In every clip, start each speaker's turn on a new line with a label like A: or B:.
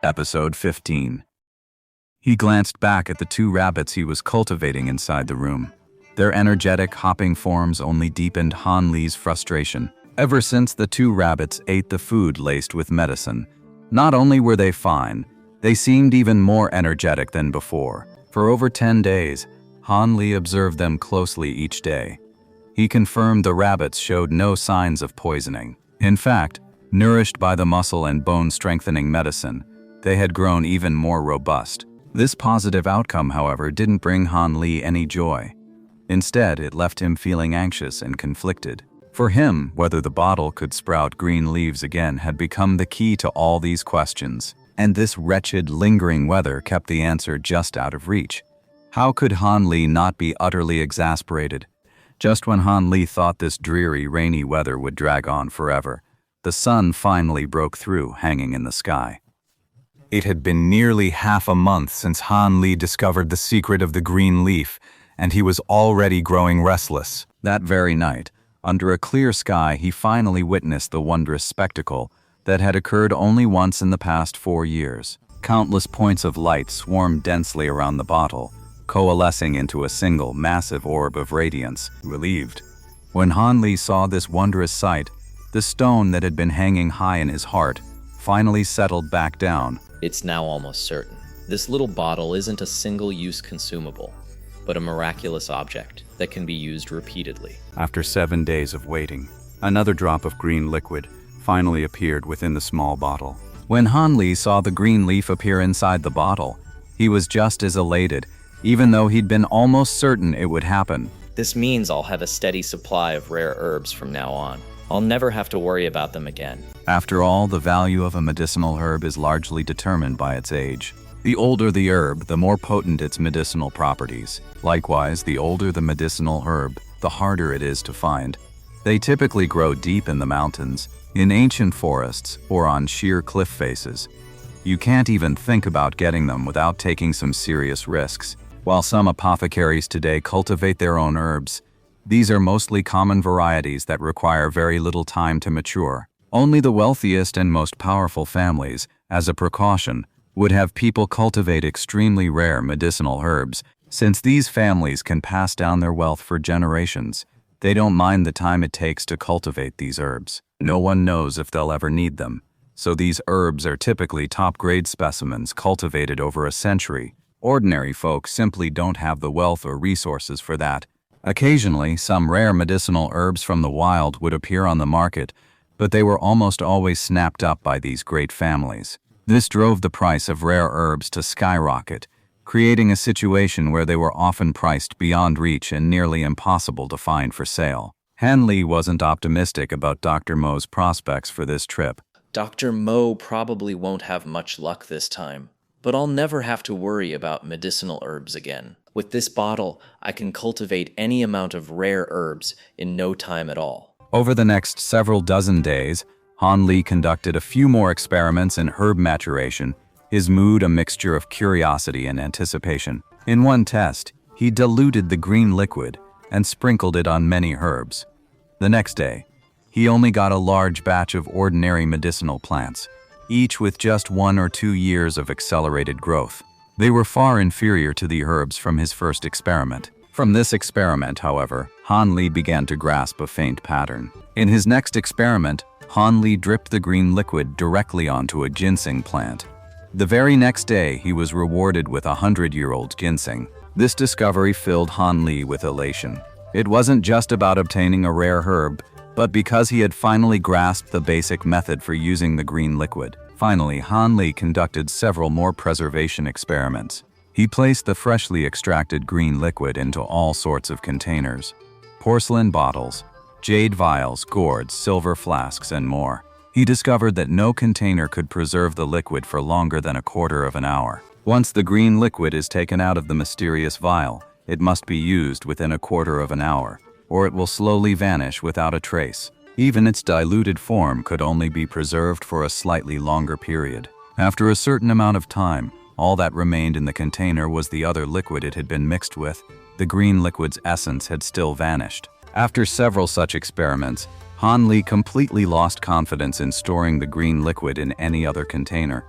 A: Episode 15. He glanced back at the two rabbits he was cultivating inside the room. Their energetic, hopping forms only deepened Han Li's frustration. Ever since the two rabbits ate the food laced with medicine, not only were they fine, they seemed even more energetic than before. For over 10 days, Han Li observed them closely each day. He confirmed the rabbits showed no signs of poisoning. In fact, nourished by the muscle and bone-strengthening medicine, they had grown even more robust. This positive outcome, however, didn't bring Han Li any joy. Instead, it left him feeling anxious and conflicted. For him, whether the bottle could sprout green leaves again had become the key to all these questions. And this wretched, lingering weather kept the answer just out of reach. How could Han Li not be utterly exasperated? Just when Han Li thought this dreary, rainy weather would drag on forever, the sun finally broke through, hanging in the sky. It had been nearly half a month since Han Li discovered the secret of the green leaf, and he was already growing restless. That very night, under a clear sky, he finally witnessed the wondrous spectacle that had occurred only once in the past 4 years. Countless points of light swarmed densely around the bottle, coalescing into a single, massive orb of radiance. Relieved. When Han Li saw this wondrous sight, the stone that had been hanging high in his heart finally settled back down.
B: It's now almost certain. This little bottle isn't a single-use consumable, but a miraculous object that can be used repeatedly.
A: After 7 days of waiting, another drop of green liquid finally appeared within the small bottle. When Han Li saw the green leaf appear inside the bottle, he was just as elated, even though he'd been almost certain it would happen.
B: This means I'll have a steady supply of rare herbs from now on. I'll never have to worry about them again.
A: After all, the value of a medicinal herb is largely determined by its age. The older the herb, the more potent its medicinal properties. Likewise, the older the medicinal herb, the harder it is to find. They typically grow deep in the mountains, in ancient forests, or on sheer cliff faces. You can't even think about getting them without taking some serious risks. While some apothecaries today cultivate their own herbs, these are mostly common varieties that require very little time to mature. Only the wealthiest and most powerful families, as a precaution, would have people cultivate extremely rare medicinal herbs. Since these families can pass down their wealth for generations, they don't mind the time it takes to cultivate these herbs. No one knows if they'll ever need them, so these herbs are typically top-grade specimens cultivated over a century. Ordinary folk simply don't have the wealth or resources for that. Occasionally, some rare medicinal herbs from the wild would appear on the market, but they were almost always snapped up by these great families. This drove the price of rare herbs to skyrocket, creating a situation where they were often priced beyond reach and nearly impossible to find for sale. Han Li wasn't optimistic about Dr. Mo's prospects for this trip.
B: Dr. Mo probably won't have much luck this time, but I'll never have to worry about medicinal herbs again. With this bottle, I can cultivate any amount of rare herbs in no time at all.
A: Over the next several dozen days, Han Li conducted a few more experiments in herb maturation, his mood a mixture of curiosity and anticipation. In one test, he diluted the green liquid and sprinkled it on many herbs. The next day, he only got a large batch of ordinary medicinal plants, each with just 1 or 2 years of accelerated growth. They were far inferior to the herbs from his first experiment. From this experiment, however, Han Li began to grasp a faint pattern. In his next experiment, Han Li dripped the green liquid directly onto a ginseng plant. The very next day, he was rewarded with a 100-year-old ginseng. This discovery filled Han Li with elation. It wasn't just about obtaining a rare herb, but because he had finally grasped the basic method for using the green liquid. Finally, Han Li conducted several more preservation experiments. He placed the freshly extracted green liquid into all sorts of containers: porcelain bottles, jade vials, gourds, silver flasks, and more. He discovered that no container could preserve the liquid for longer than a quarter of an hour. Once the green liquid is taken out of the mysterious vial, it must be used within a quarter of an hour, or it will slowly vanish without a trace. Even its diluted form could only be preserved for a slightly longer period. After a certain amount of time, all that remained in the container was the other liquid it had been mixed with. The green liquid's essence had still vanished. After several such experiments, Han Li completely lost confidence in storing the green liquid in any other container.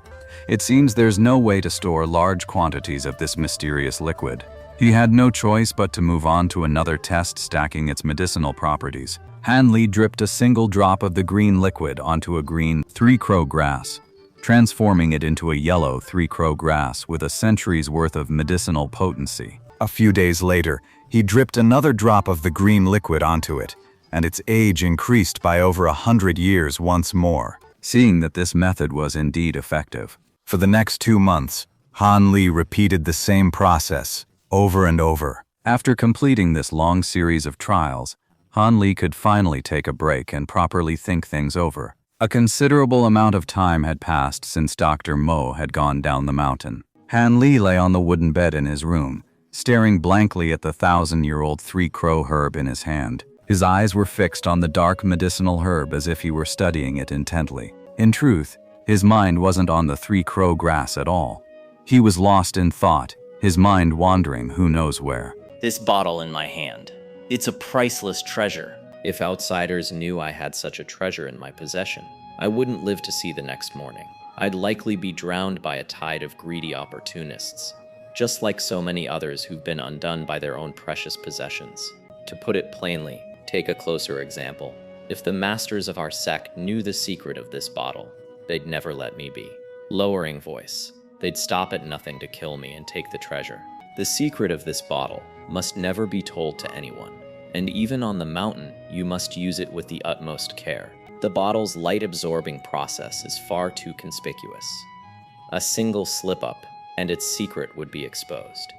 A: It seems there's no way to store large quantities of this mysterious liquid. He had no choice but to move on to another test stacking its medicinal properties. Han Li dripped a single drop of the green liquid onto a green three-crow grass, transforming it into a yellow three-crow grass with a century's worth of medicinal potency. A few days later, he dripped another drop of the green liquid onto it, and its age increased by over 100 years once more. Seeing that this method was indeed effective, for the next 2 months, Han Li repeated the same process over and over. After completing this long series of trials, Han Li could finally take a break and properly think things over. A considerable amount of time had passed since Dr. Mo had gone down the mountain. Han Li lay on the wooden bed in his room, staring blankly at the 1,000-year-old three-crow herb in his hand. His eyes were fixed on the dark medicinal herb as if he were studying it intently. In truth, his mind wasn't on the three-crow grass at all. He was lost in thought, his mind wandering who knows where.
B: This bottle in my hand. It's a priceless treasure. If outsiders knew I had such a treasure in my possession, I wouldn't live to see the next morning. I'd likely be drowned by a tide of greedy opportunists, just like so many others who've been undone by their own precious possessions. To put it plainly, take a closer example. If the masters of our sect knew the secret of this bottle, they'd never let me be. Lowering voice. They'd stop at nothing to kill me and take the treasure. The secret of this bottle must never be told to anyone, and even on the mountain, you must use it with the utmost care. The bottle's light-absorbing process is far too conspicuous. A single slip-up, and its secret would be exposed.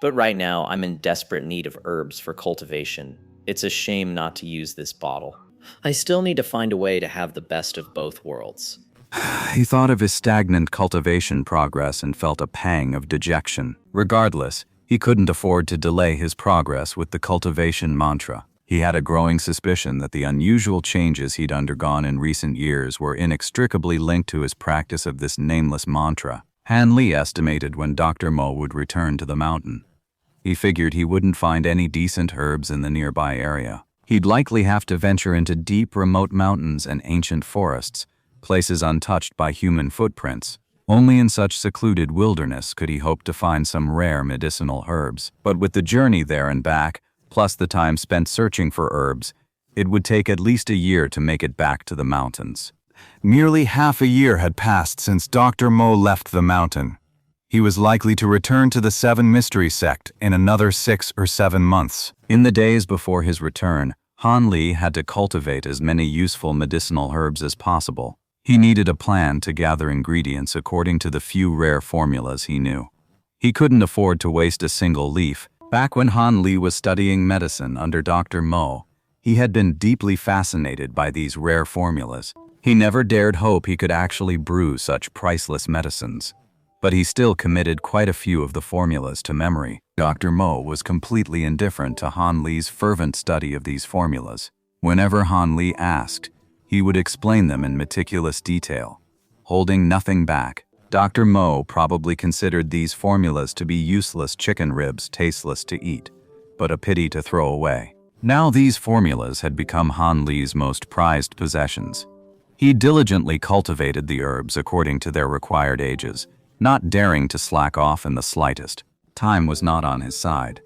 B: But right now, I'm in desperate need of herbs for cultivation. It's a shame not to use this bottle. I still need to find a way to have the best of both worlds.
A: He thought of his stagnant cultivation progress and felt a pang of dejection. Regardless, he couldn't afford to delay his progress with the cultivation mantra. He had a growing suspicion that the unusual changes he'd undergone in recent years were inextricably linked to his practice of this nameless mantra. Han Li estimated when Dr. Mo would return to the mountain. He figured he wouldn't find any decent herbs in the nearby area. He'd likely have to venture into deep, remote mountains and ancient forests, places untouched by human footprints. Only in such secluded wilderness could he hope to find some rare medicinal herbs. But with the journey there and back, plus the time spent searching for herbs, it would take at least a year to make it back to the mountains. Nearly half a year had passed since Dr. Mo left the mountain. He was likely to return to the Seven Mystery Sect in another 6 or 7 months. In the days before his return, Han Li had to cultivate as many useful medicinal herbs as possible. He needed a plan to gather ingredients according to the few rare formulas he knew. He couldn't afford to waste a single leaf. Back when Han Li was studying medicine under Dr. Mo, he had been deeply fascinated by these rare formulas. He never dared hope he could actually brew such priceless medicines. But he still committed quite a few of the formulas to memory. Dr. Mo was completely indifferent to Han Li's fervent study of these formulas. Whenever Han Li asked, he would explain them in meticulous detail, holding nothing back. Dr. Mo probably considered these formulas to be useless chicken ribs tasteless to eat, but a pity to throw away. Now these formulas had become Han Li's most prized possessions. He diligently cultivated the herbs according to their required ages, not daring to slack off in the slightest. Time was not on his side.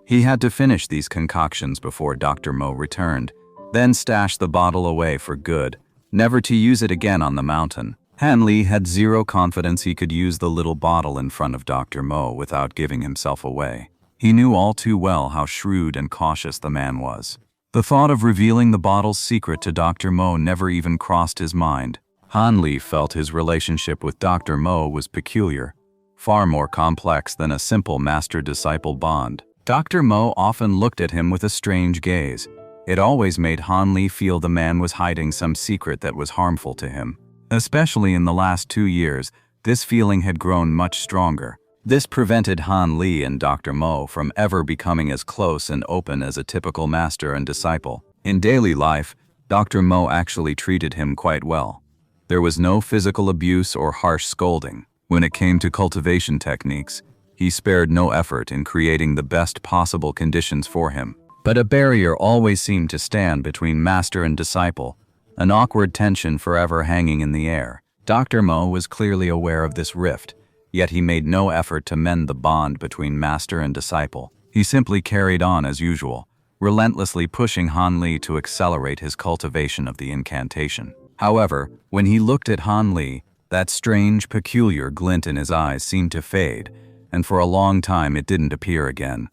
A: He had to finish these concoctions before Dr. Mo returned, then stash the bottle away for good, never to use it again on the mountain. Han Li had zero confidence he could use the little bottle in front of Dr. Mo without giving himself away. He knew all too well how shrewd and cautious the man was. The thought of revealing the bottle's secret to Dr. Mo never even crossed his mind. Han Li felt his relationship with Dr. Mo was peculiar, far more complex than a simple master-disciple bond. Dr. Mo often looked at him with a strange gaze. It always made Han Li feel the man was hiding some secret that was harmful to him. Especially in the last 2 years, this feeling had grown much stronger. This prevented Han Li and Dr. Mo from ever becoming as close and open as a typical master and disciple. In daily life, Dr. Mo actually treated him quite well. There was no physical abuse or harsh scolding. When it came to cultivation techniques, he spared no effort in creating the best possible conditions for him. But a barrier always seemed to stand between master and disciple, an awkward tension forever hanging in the air. Dr. Mo was clearly aware of this rift, yet he made no effort to mend the bond between master and disciple. He simply carried on as usual, relentlessly pushing Han Li to accelerate his cultivation of the incantation. However, when he looked at Han Li, that strange, peculiar glint in his eyes seemed to fade, and for a long time it didn't appear again.